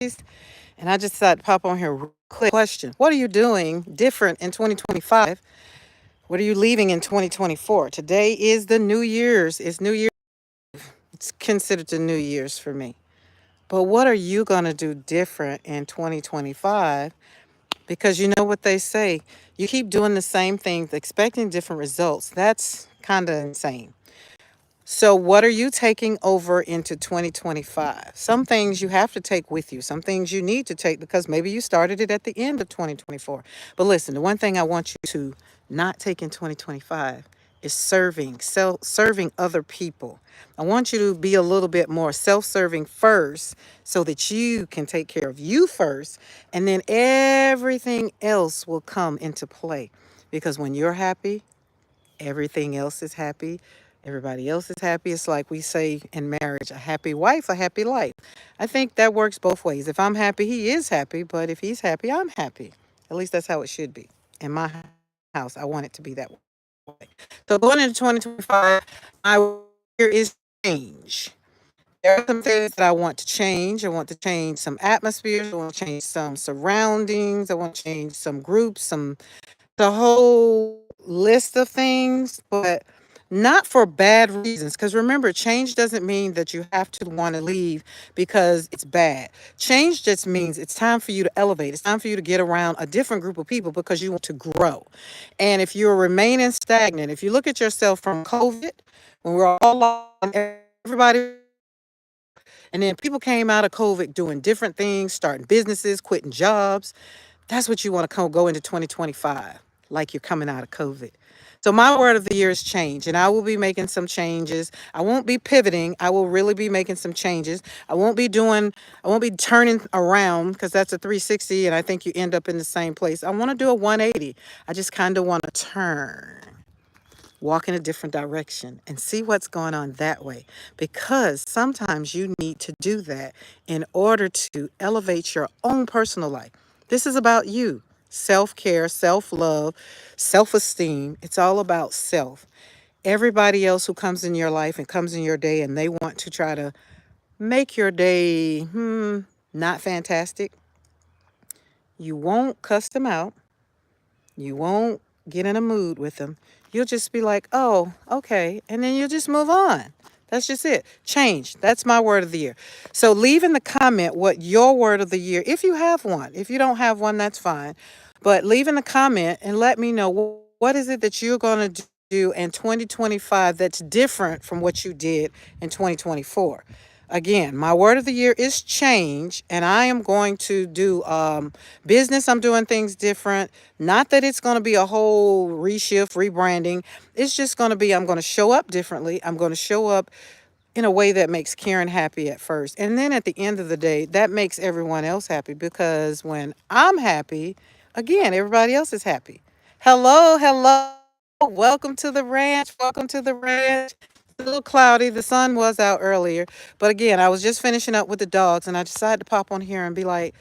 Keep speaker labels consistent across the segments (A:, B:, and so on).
A: And I just decided to pop on here real quick. Question: what are you doing different in 2025? What are you leaving in 2024? Today is the New Year's. It's New Year. It's considered the New Year's for me. But what are you going to do different in 2025? Because you know what they say, you keep doing the same things, expecting different results. That's kind of insane. So, what are you taking over into 2025? Some things you have to take with you, some things you need to take because maybe you started it at the end of 2024. But listen, the one thing I want you to not take in 2025 is serving other people. I want you to be a little bit more self-serving first so that you can take care of you first and then everything else will come into play. Because when you're happy, everything else is happy. Everybody else is happy. It's like we say in marriage, a happy wife, a happy life. I think that works both ways. If I'm happy, he is happy. But if he's happy, I'm happy. At least that's how it should be. In my house, I want it to be that way. So going into 2025, my year is change. There are some things that I want to change. I want to change some atmospheres. I want to change some surroundings. I want to change some groups, the whole list of things, but not for bad reasons. Because remember, change doesn't mean that you have to want to leave because it's bad. Change just means it's time for you to elevate. It's time for you to get around a different group of people because you want to grow. And if you're remaining stagnant, if you look at yourself from COVID, when we're all locked, everybody, and then people came out of COVID doing different things, starting businesses, quitting jobs. That's what you want to go into 2025, like you're coming out of COVID. So my word of the year is change, and I will be making some changes. I won't be pivoting. I will really be making some changes. I won't be turning around because that's a 360, and I think you end up in the same place. I want to do a 180. I just kind of want to turn, walk in a different direction and see what's going on that way. Because sometimes you need to do that in order to elevate your own personal life. This is about you, self care, self love, self esteem. It's all about self. Everybody else who comes in your life and comes in your day and they want to try to make your day not fantastic, you won't cuss them out. You won't get in a mood with them. You'll just be like, oh, okay. And then you'll just move on. That's just it. Change. That's my word of the year. So leave in the comment what your word of the year, if you have one. If you don't have one, that's fine. But leave in the comment and let me know what is it that you're going to do in 2025 that's different from what you did in 2024. Again, my word of the year is change, and I am going to do business. I'm doing things different. Not that it's going to be a whole reshift, rebranding. It's just going to be I'm going to show up differently. I'm going to show up in a way that makes Karen happy at first. And then at the end of the day, that makes everyone else happy because when I'm happy, again, everybody else is happy. Hello, hello. Welcome to the ranch. Welcome to the ranch. It's a little cloudy. The sun was out earlier. But again, I was just finishing up with the dogs and I decided to pop on here and be like,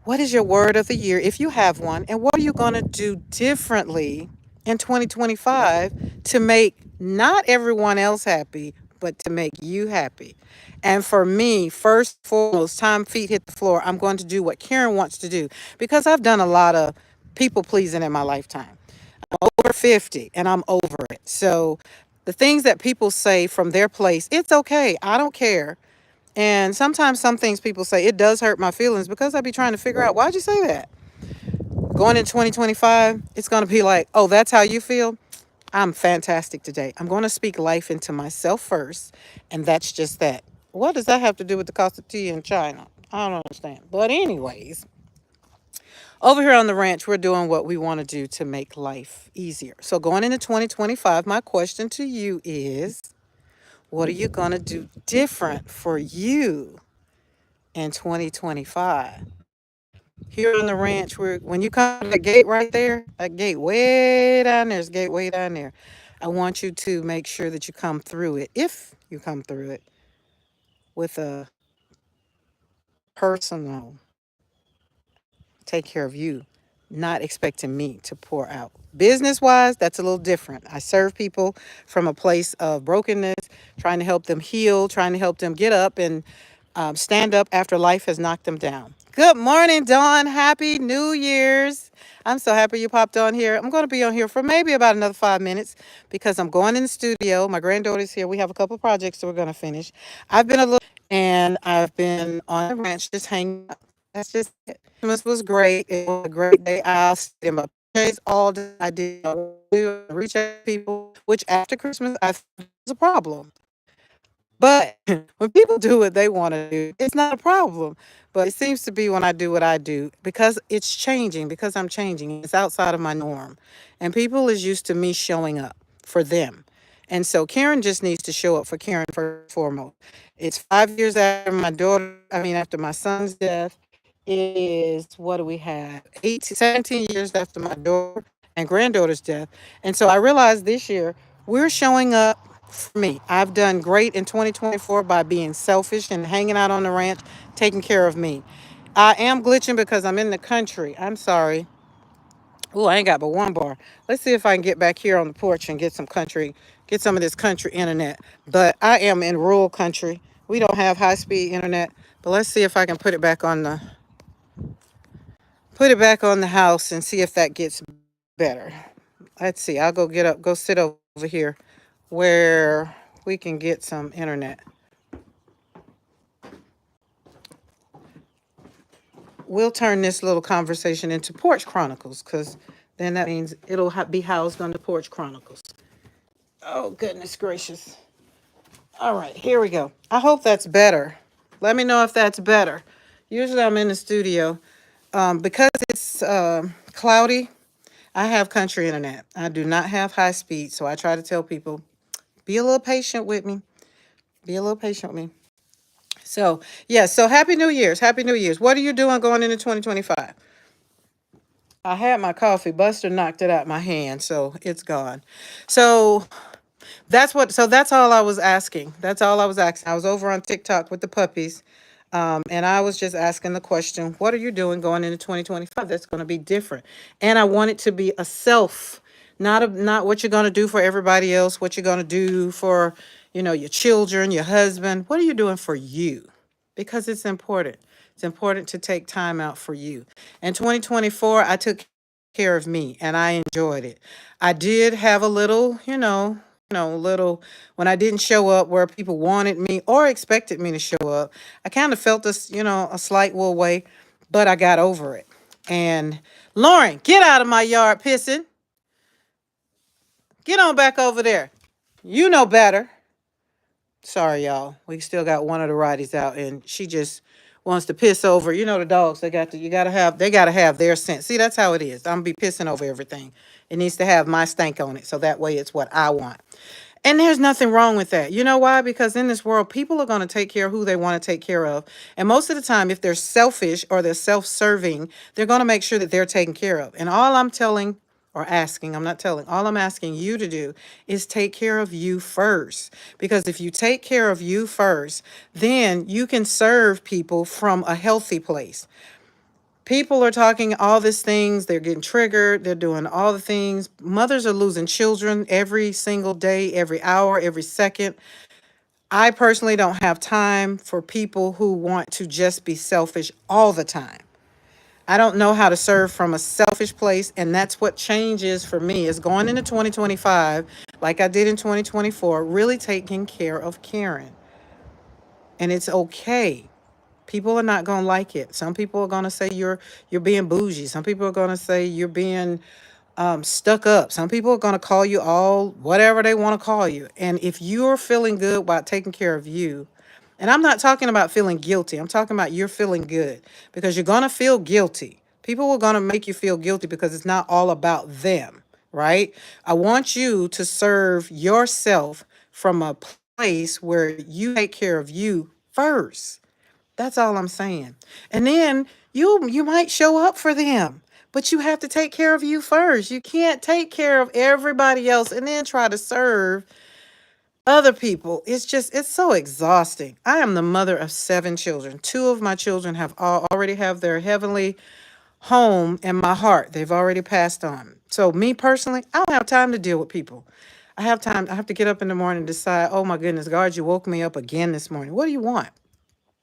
A: what is your word of the year if you have one? And what are you going to do differently in 2025 to make not everyone else happy, but to make you happy? And for me, first and foremost, time feet hit the floor, I'm going to do what Karen wants to do because I've done a lot of people pleasing in my lifetime. Over 50 and I'm over it. So the things that people say from their place, it's okay. I don't care. And sometimes some things people say, it does hurt my feelings because I be trying to figure out why'd you say that? Going in 2025, it's going to be like, oh, that's how you feel? I'm fantastic today. I'm going to speak life into myself first. And that's just that. What does that have to do with the cost of tea in China? I don't understand. But, anyways, over here on the ranch, we're doing what we want to do to make life easier. So, going into 2025, my question to you is what are you going to do different for you in 2025? Here on the ranch, when you come to the gate right there, that gate way down there's gate way down there. I want you to make sure that you come through it, if you come through it, with a personal take care of you, not expecting me to pour out. Business wise, that's a little different. I serve people from a place of brokenness, trying to help them heal, trying to help them get up and stand up after life has knocked them down. Good morning, Dawn. Happy New Year's. I'm so happy you popped on here. I'm going to be on here for maybe about another 5 minutes because I'm going in the studio. My granddaughter's here. We have a couple projects that we're going to finish. I've been a little and I've been on the ranch just hanging out. That's just it. Christmas was great. It was a great day. I stayed in my PJs all day. I did reach out to people, which after Christmas I thought was a problem. But when people do what they want to do, it's not a problem. But it seems to be when I do what I do because it's changing, because I'm changing. It's outside of my norm. And people is used to me showing up for them. And so Karen just needs to show up for Karen first and foremost. It's 5 years after my son's death. It is, what do we have? 17 years after my daughter and granddaughter's death. And so I realized this year we're showing up for me. I've done great in 2024 by being selfish and hanging out on the ranch, taking care of me. I am glitching because I'm in the country. I'm sorry. Oh, I ain't got but one bar. Let's see if I can get back here on the porch and get some of this country internet. But I am in rural country. We don't have high-speed internet. But let's see if I can put it back on the house and see if that gets better. Let's see. I'll go sit over here where we can get some internet. We'll turn this little conversation into Porch Chronicles because then that means it'll be housed on the Porch Chronicles. Oh, goodness gracious. All right, here we go. I hope that's better. Let me know if that's better. Usually I'm in the studio. Because it's cloudy, I have country internet. I do not have high speed, so I try to tell people, be a little patient with me. Be a little patient with me. So, yeah, so Happy New Year's. Happy New Year's. What are you doing going into 2025? I had my coffee. Buster knocked it out my hand, so it's gone. So that's all I was asking. That's all I was asking. I was over on TikTok with the puppies. And I was just asking the question, what are you doing going into 2025 that's going to be different? And I want it to be a self, not what you're going to do for everybody else, what you're going to do for, your children, your husband. What are you doing for you? Because it's important. It's important to take time out for you. In 2024, I took care of me and I enjoyed it. I did have a little, little when I didn't show up where people wanted me or expected me to show up. I kind of felt this, a slight little way, but I got over it. And Lauren, get out of my yard pissing. Get on back over there. You know better. Sorry, y'all. We still got one of the righties out, and she just wants to piss over. The dogs. They gotta have their scent. See, that's how it is. I'm gonna be pissing over everything. It needs to have my stank on it, so that way it's what I want. And there's nothing wrong with that. You know why? Because in this world, people are going to take care of who they want to take care of. And most of the time, if they're selfish or they're self-serving, they're going to make sure that they're taken care of. And all I'm telling or asking, I'm not telling, all I'm asking you to do is take care of you first. Because if you take care of you first, then you can serve people from a healthy place. People are talking all these things. They're getting triggered. They're doing all the things. Mothers are losing children every single day, every hour, every second. I personally don't have time for people who want to just be selfish all the time. I don't know how to serve from a selfish place. And that's what changes for me is going into 2025, like I did in 2024, really taking care of Karen. And it's okay. People are not going to like it. Some people are going to say you're being bougie. Some people are going to say you're being stuck up. Some people are going to call you all whatever they want to call you. And if you're feeling good about taking care of you, and I'm not talking about feeling guilty. I'm talking about you're feeling good because you're going to feel guilty. People are going to make you feel guilty because it's not all about them, right? I want you to serve yourself from a place where you take care of you first. That's all I'm saying. And then you might show up for them, but you have to take care of you first. You can't take care of everybody else and then try to serve other people. It's so exhausting. I am the mother of 7 children. 2 of my children already have their heavenly home in my heart. They've already passed on. So me personally, I don't have time to deal with people. I have time. I have to get up in the morning and decide, oh my goodness, God, you woke me up again this morning. What do you want?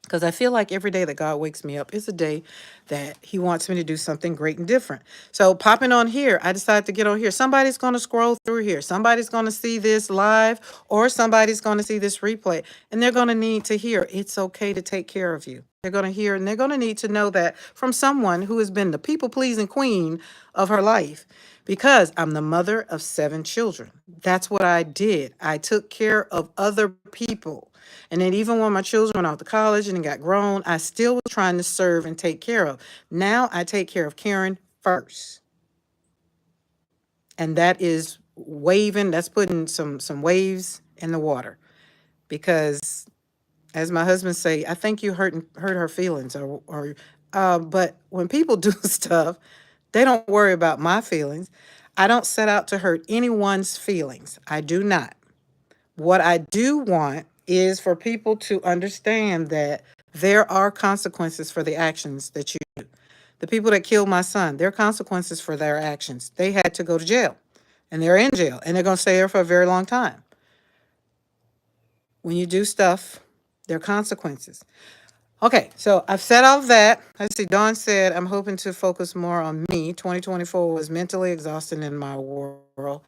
A: because I feel like every day that God wakes me up is a day that He wants me to do something great and different. So, popping on here, I decided to get on here. Somebody's going to scroll through here. Somebody's going to see this live, or somebody's going to see this replay, and they're going to need to hear it's okay to take care of you. They're going to hear, and they're going to need to know that from someone who has been the people pleasing queen of her life. Because I'm the mother of 7 children. That's what I did. I took care of other people. And then even when my children went off to college and got grown, I still was trying to serve and take care of. Now I take care of Karen first. And that is waving, that's putting some waves in the water. Because as my husband say, I think you hurt her feelings, but when people do stuff, they don't worry about my feelings. I don't set out to hurt anyone's feelings. I do not. What I do want is for people to understand that there are consequences for the actions that you do. The people that killed my son, there are consequences for their actions. They had to go to jail, and they're in jail, and they're going to stay there for a very long time. When you do stuff, there are consequences. Okay, so I've said all of that. I see Dawn said, I'm hoping to focus more on me. 2024 was mentally exhausting in my world.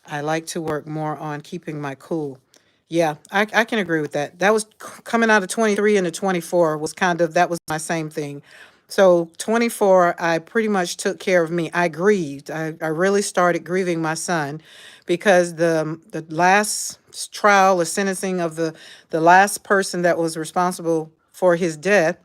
A: I like to work more on keeping my cool. Yeah, I can agree with that. That was coming out of 23 into 24 was that was my same thing. So 24, I pretty much took care of me. I grieved. I really started grieving my son because the last trial or sentencing of the last person that was responsible for his death,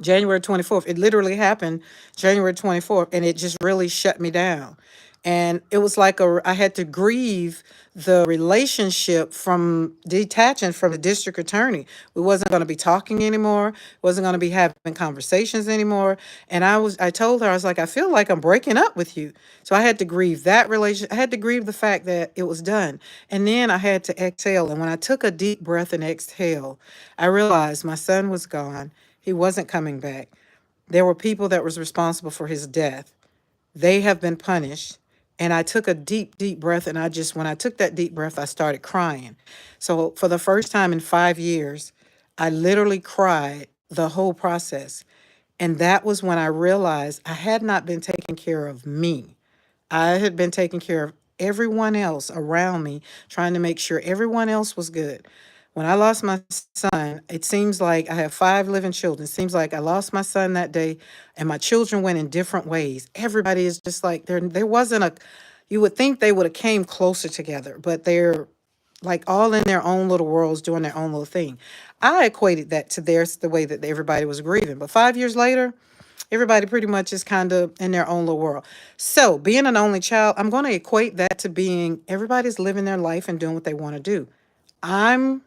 A: January 24th. It literally happened January 24th, and it just really shut me down. And it was like I had to grieve the relationship from detaching from the district attorney. We wasn't going to be talking anymore, wasn't going to be having conversations anymore. And I told her, I was like, I feel like I'm breaking up with you. So I had to grieve that relation. I had to grieve the fact that it was done. And then I had to exhale. And when I took a deep breath and exhale, I realized my son was gone. He wasn't coming back. There were people that was responsible for his death. They have been punished. And I took a deep, deep breath. And when I took that deep breath, I started crying. So for the first time in 5 years, I literally cried the whole process. And that was when I realized I had not been taking care of me. I had been taking care of everyone else around me, trying to make sure everyone else was good. When I lost my son, it seems like I have 5 living children. It seems like I lost my son that day, and my children went in different ways. Everybody is just like there wasn't you would think they would have came closer together, but they're like all in their own little worlds doing their own little thing. I equated that to the way that everybody was grieving. But 5 years later, everybody pretty much is kind of in their own little world. So, being an only child, I'm going to equate that to being everybody's living their life and doing what they want to do. I'm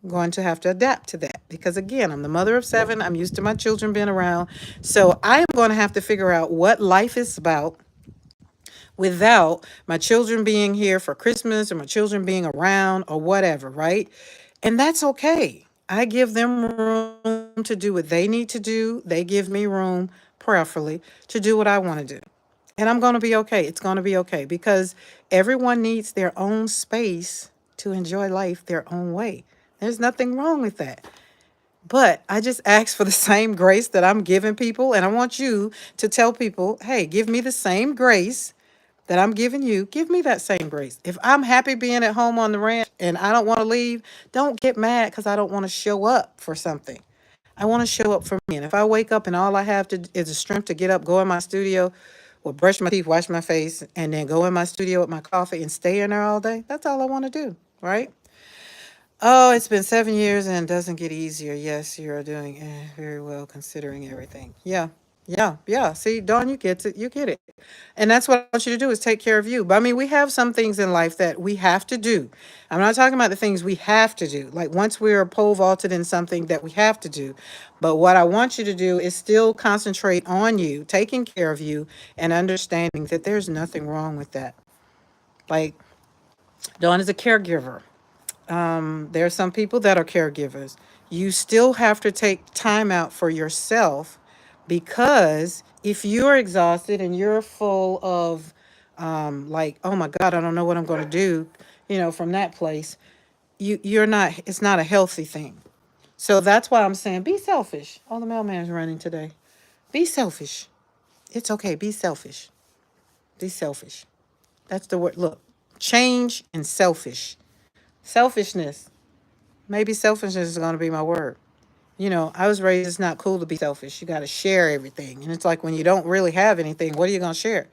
A: going to have to adapt to that because, again, I'm the mother of 7. I'm used to my children being around. So, I am going to have to figure out what life is about without my children being here for Christmas or my children being around or whatever, right? And that's okay. I give them room to do what they need to do. They give me room, prayerfully, to do what I want to do. And I'm going to be okay. It's going to be okay because everyone needs their own space to enjoy life their own way. There's nothing wrong with that. But I just ask for the same grace that I'm giving people. And I want you to tell people, hey, give me the same grace that I'm giving you. Give me that same grace. If I'm happy being at home on the ranch and I don't want to leave, don't get mad because I don't want to show up for something. I want to show up for me. And if I wake up and all I have to is the strength to get up, go in my studio, or brush my teeth, wash my face, and then go in my studio with my coffee and stay in there all day, that's all I want to do, right? Oh, it's been 7 years and it doesn't get easier. Yes, you're doing very well considering everything. Yeah, yeah. See, Dawn, you get it. You get it. And that's what I want you to do is take care of you. But I mean, we have some things in life that we have to do. I'm not talking about the things we have to do. Like once we're pole vaulted in something that we have to do. But what I want you to do is still concentrate on you, taking care of you, and understanding that there's nothing wrong with that. Like, Dawn is a caregiver. There are some people that are caregivers. You still have to take time out for yourself because if you're exhausted and you're full of like, oh my God, I don't know what I'm going to do, from that place, you're not, it's not a healthy thing. So that's why I'm saying be selfish. Oh, the mailman's running today. Be selfish. It's okay. Be selfish. Be selfish. That's the word. Look, change and selfish. Selfishness. Maybe selfishness is going to be my word. You know, I was raised, it's not cool to be selfish. You got to share everything. And it's like when you don't really have anything, what are you going to share?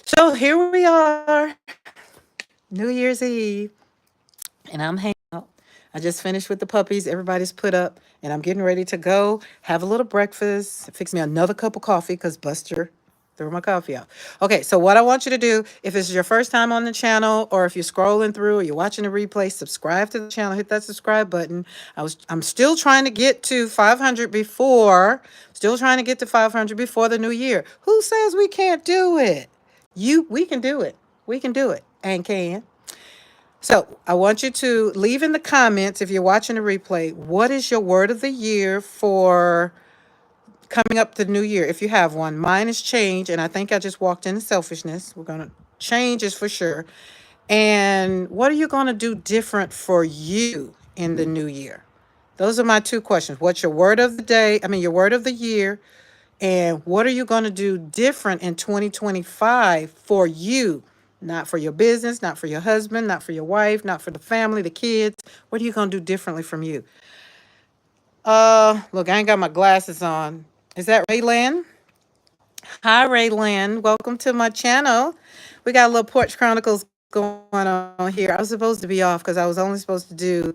A: So here we are, New Year's Eve, and I'm hanging out. I just finished with the puppies. Everybody's put up, and I'm getting ready to go have a little breakfast, fix me another cup of coffee because Buster threw my coffee out. Okay, so what I want you to do, if this is your first time on the channel, or if you're scrolling through, or you're watching the replay, subscribe to the channel. Hit that subscribe button. I'm still trying to get to 500 before. Still trying to get to 500 before the new year. Who says we can't do it? We can do it. We can do it, and can. So I want you to leave in the comments, if you're watching the replay, what is your word of the year for coming up to the new year, if you have one. Mine is change, and I think I just walked into selfishness. We're going to change is for sure. And what are you going to do different for you in the new year? Those are my two questions. What's your word of the day? I mean, your word of the year. And what are you going to do different in 2025 for you? Not for your business, not for your husband, not for your wife, not for the family, the kids. What are you going to do differently from you? Look, I ain't got my glasses on. Is that Raylan? Hi, Raylan. Welcome to my channel. We got a little Porch Chronicles going on here. I was supposed to be off because I was only supposed to do,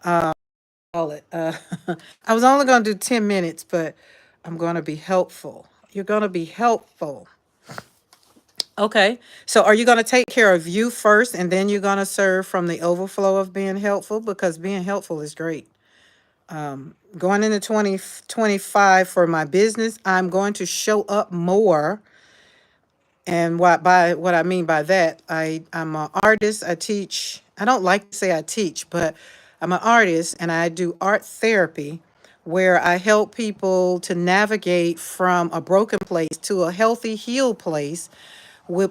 A: call it, I was only going to do 10 minutes, but I'm going to be helpful. You're going to be helpful. Okay. So are you going to take care of you first and then you're going to serve from the overflow of being helpful? Because being helpful is great. Going into 2025 for my business, I'm going to show up more. And what I mean by that, I'm an artist. I teach. I don't like to say I teach, but I'm an artist and I do art therapy where I help people to navigate from a broken place to a healthy, healed place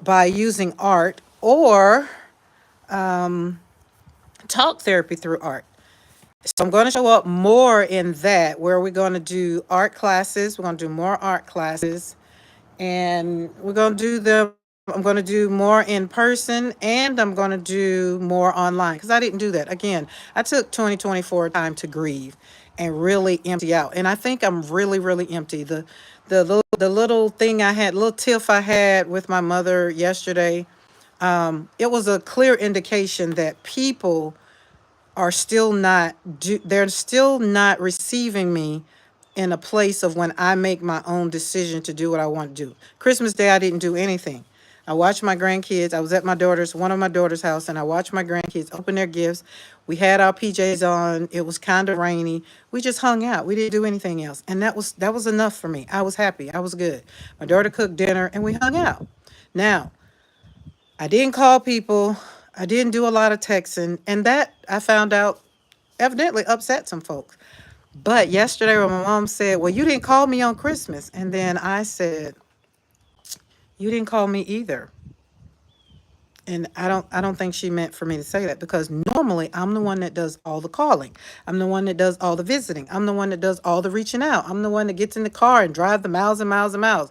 A: by using art or talk therapy through art. So I'm going to show up more in that, where we're going to do art classes. We're going to do more art classes, and we're going to do them. I'm going to do more in person, and I'm going to do more online because I didn't do that. Again, I took 2024 time to grieve and really empty out, and I think I'm really, really empty. The little thing I had, little tiff I had with my mother yesterday, it was a clear indication that people are still they're still not receiving me in a place of when I make my own decision to do what I want to do. Christmas Day, I didn't do anything. I watched my grandkids. I was at one of my daughter's house, and I watched my grandkids open their gifts. We had our PJs on. It was kind of rainy. We just hung out. We didn't do anything else. And that was enough for me. I was happy. I was good. My daughter cooked dinner and we hung out. Now, I didn't call people. I didn't do a lot of texting. And that I found out evidently upset some folks. But yesterday when my mom said, well, you didn't call me on Christmas. And then I said, you didn't call me either. And I don't think she meant for me to say that, because normally I'm the one that does all the calling. I'm the one that does all the visiting. I'm the one that does all the reaching out. I'm the one that gets in the car and drive the miles and miles and miles.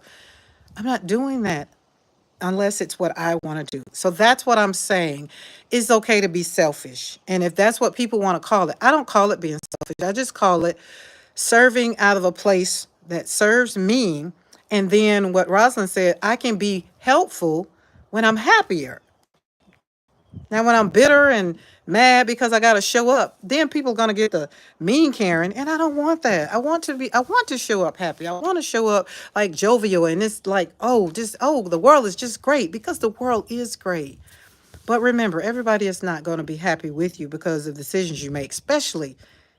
A: I'm not doing that unless it's what I want to do. So that's what I'm saying. It's okay to be selfish. And if that's what people want to call it, I don't call it being selfish. I just call it serving out of a place that serves me. And then what Rosalind said, I can be helpful when I'm happier. Now, when I'm bitter and mad because I got to show up, then people are going to get the mean Karen. And I don't want that. I want to show up happy. I want to show up like jovial. And it's like, the world is just great, because the world is great. But remember, everybody is not going to be happy with you because of decisions you make, especially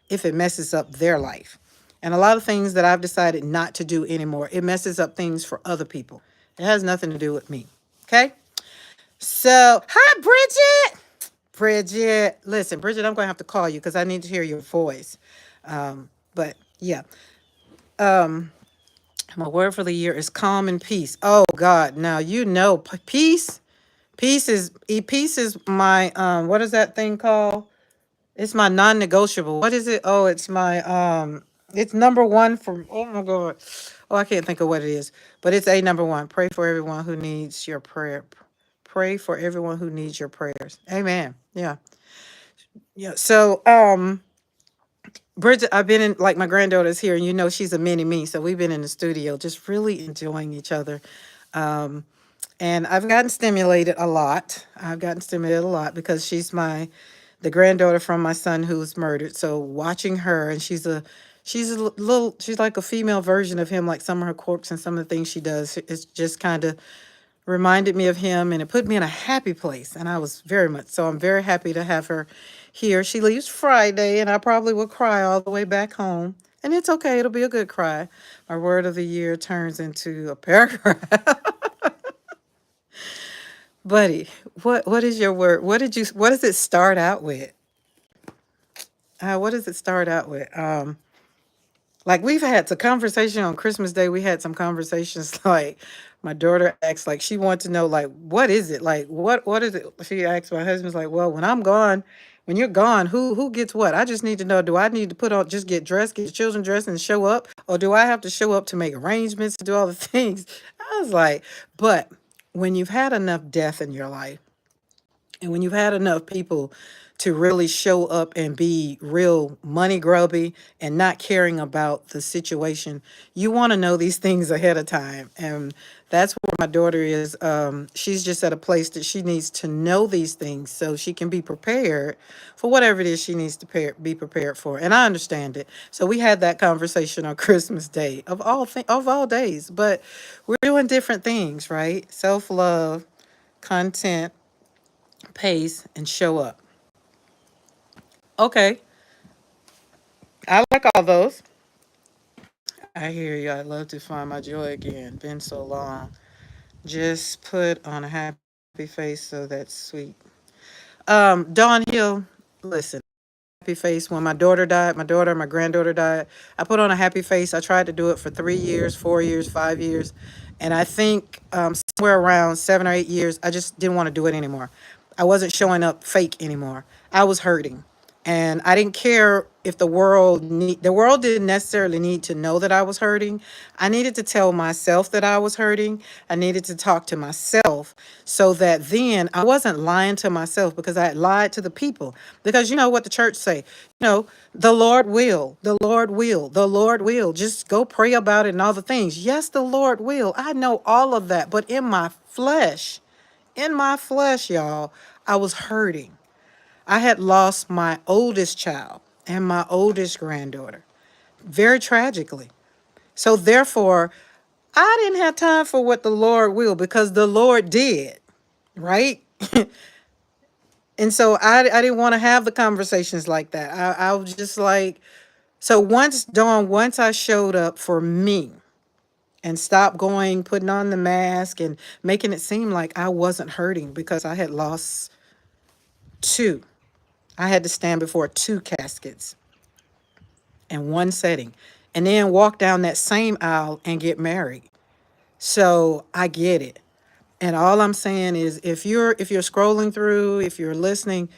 A: if it messes up their life. And a lot of things that I've decided not to do anymore, it messes up things for other people. It has nothing to do with me. Okay? So, hi, Bridget. Bridget, listen, Bridget, I'm going to have to call you because I need to hear your voice. But yeah, my word for the year is calm and peace. Oh God, now peace. Peace is my what is that thing called? It's my non-negotiable. What is it? Oh, it's number one for, oh my God. Oh, I can't think of what it is. But it's a number one. Pray for everyone who needs your prayer. Pray for everyone who needs your prayers. Amen. Yeah. Yeah. So Bridget, I've been in, like, my granddaughter's here, and she's a mini me. So we've been in the studio just really enjoying each other. Um, and I've gotten stimulated a lot. I've gotten stimulated a lot because she's the granddaughter from my son who's murdered. So watching her, and she's like a female version of him, like some of her quirks and some of the things she does. It's just kind of reminded me of him, and it put me in a happy place. And I was very much so. I'm very happy to have her here. She leaves Friday, and I probably will cry all the way back home. And it's okay. It'll be a good cry. My word of the year turns into a paragraph. Buddy, what is your word? What does it start out with? What does it start out with? Like, we've had the conversation on Christmas Day. We had some conversations like my daughter asked, like, she wanted to know, like, what is it? Like, what is it? She asked my husband's like, well, when I'm gone, when you're gone, who gets what? I just need to know, do I need to put on, just get dressed, get the children dressed and show up? Or do I have to show up to make arrangements to do all the things? I was like, but when you've had enough death in your life, and when you've had enough people to really show up and be real money grubby and not caring about the situation, you want to know these things ahead of time. And that's where my daughter is. She's just at a place that she needs to know these things so she can be prepared for whatever it is she needs to be prepared for. And I understand it. So we had that conversation on Christmas Day of all days. But we're doing different things, right? Self-love, content, pace, and show up. Okay, I like all those. I hear you. I'd love to find my joy again. Been so long. Just put on a happy face, so that's sweet. Dawn Hill, listen, happy face. When my daughter died, my granddaughter died, I put on a happy face. I tried to do it for 3 years, 4 years, 5 years. And I think somewhere around 7 or 8 years, I just didn't want to do it anymore. I wasn't showing up fake anymore. I was hurting. And I didn't care if the world didn't necessarily need to know that I was hurting. I needed to tell myself that I was hurting. I needed to talk to myself so that then I wasn't lying to myself, because I had lied to the people. Because you know what the church say, the Lord will, the Lord will, the Lord will. Just go pray about it and all the things. Yes, the Lord will. I know all of that. But in my flesh, y'all, I was hurting. I had lost my oldest child and my oldest granddaughter very tragically. So therefore, I didn't have time for what the Lord will, because the Lord did, right? And so I didn't want to have the conversations like that. I was just like, so once I showed up for me and stopped putting on the mask and making it seem like I wasn't hurting because I had lost two. I had to stand before two caskets in one setting, and then walk down that same aisle and get married. So I get it. And all I'm saying is, if you're scrolling through, if you're listening,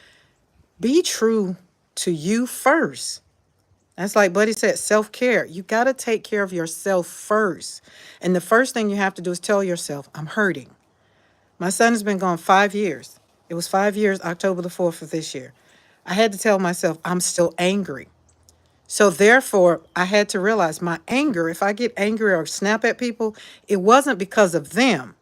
A: be true to you first. That's like Buddy said, self-care. You got to take care of yourself first. And the first thing you have to do is tell yourself, I'm hurting. My son has been gone 5 years. It was 5 years, October the 4th of this year. I had to tell myself, I'm still angry. So therefore, I had to realize my anger, if I get angry or snap at people, it wasn't because of them.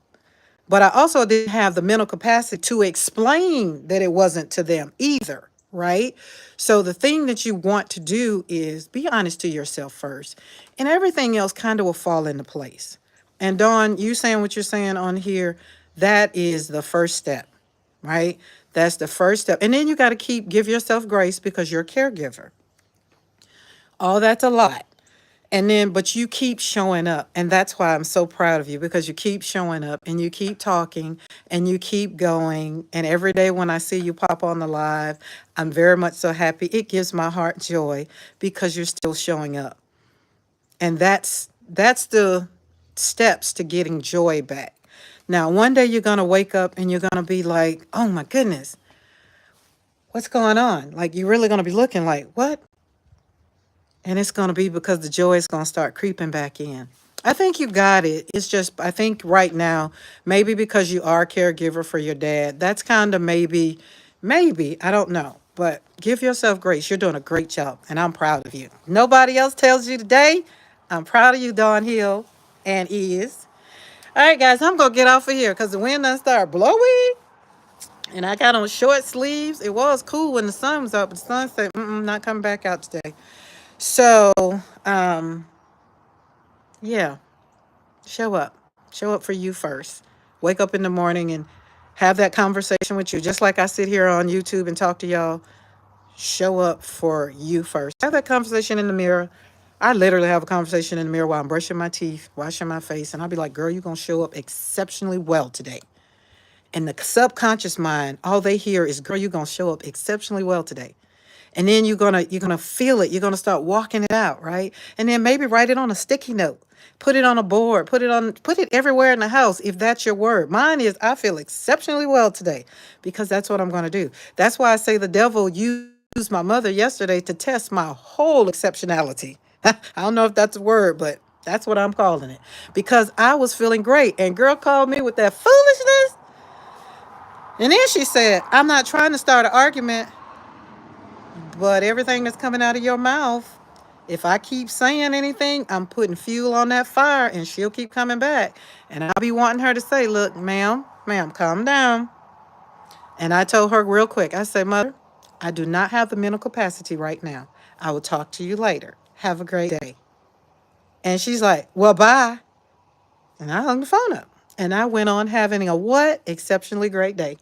A: But I also didn't have the mental capacity to explain that it wasn't to them either, right? So the thing that you want to do is be honest to yourself first, and everything else kind of will fall into place. And Dawn, you saying what you're saying on here, that is the first step, right? That's the first step. And then you got to give yourself grace, because you're a caregiver. All that's a lot. And then, but you keep showing up. And that's why I'm so proud of you, because you keep showing up and you keep talking and you keep going. And every day when I see you pop on the live, I'm very much so happy. It gives my heart joy, because you're still showing up. And that's the steps to getting joy back. Now, one day you're going to wake up and you're going to be like, oh my goodness, What's going on? Like, you're really going to be looking like, what? And it's going to be because the joy is going to start creeping back in. I think you got it. It's just, I think right now, maybe because you are a caregiver for your dad, that's kind of maybe, I don't know. But give yourself grace. You're doing a great job, and I'm proud of you. Nobody else tells you today. I'm proud of you, Dawn Hill, and is. All right, guys, I'm going to get off of here because the wind done start blowing. And I got on short sleeves. It was cool when the sun was up, but the sun said, not coming back out today. So, um, yeah, show up. Show up for you first. Wake up in the morning and have that conversation with you. Just like I sit here on YouTube and talk to y'all, show up for you first. Have that conversation in the mirror. I literally have a conversation in the mirror while I'm brushing my teeth, washing my face, and I'll be like, girl, you're going to show up exceptionally well today. And the subconscious mind, all they hear is, girl, you're going to show up exceptionally well today. And then you're gonna feel it. You're gonna start walking it out, right? And then maybe write it on a sticky note, put it on a board, put it everywhere in the house if that's your word. Mine is, I feel exceptionally well today, because that's what I'm gonna do. That's why I say the devil used my mother yesterday to test my whole exceptionality. I don't know if that's a word, but that's what I'm calling it, because I was feeling great, and girl called me with that foolishness, and then she said, "I'm not trying to start an argument, but everything that's coming out of your mouth, if I keep saying anything, I'm putting fuel on that fire, and she'll keep coming back." And I'll be wanting her to say, "Look, ma'am, calm down." And I told her real quick, I said, "Mother, I do not have the mental capacity right now. I will talk to you later. Have a great day." And she's like, "Well, bye." And I hung the phone up. And I went on having a what? Exceptionally great day.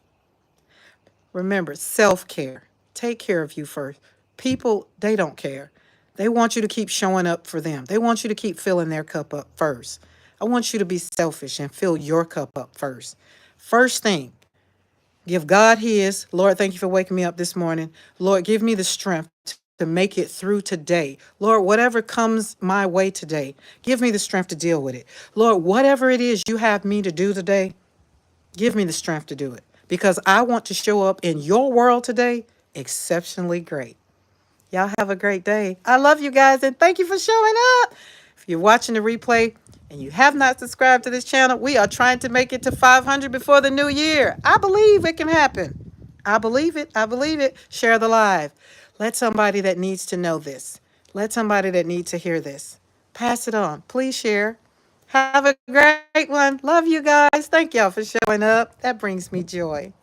A: Remember, self-care. Take care of you first. People, they don't care. They want you to keep showing up for them. They want you to keep filling their cup up first. I want you to be selfish and fill your cup up first. First thing, give God his. Lord, thank you for waking me up this morning. Lord, give me the strength to make it through today. Lord, whatever comes my way today, give me the strength to deal with it. Lord, whatever it is you have me to do today, give me the strength to do it, because I want to show up in your world today exceptionally great. Y'all have a great day. I love you guys, and thank you for showing up. If you're watching the replay and you have not subscribed to this channel, we are trying to make it to 500 before the new year. I believe it can happen. I believe it. I believe it. Share the live. Let somebody that needs to know this. Let somebody that needs to hear this. Pass it on. Please share. Have a great one. Love you guys. Thank y'all for showing up. That brings me joy.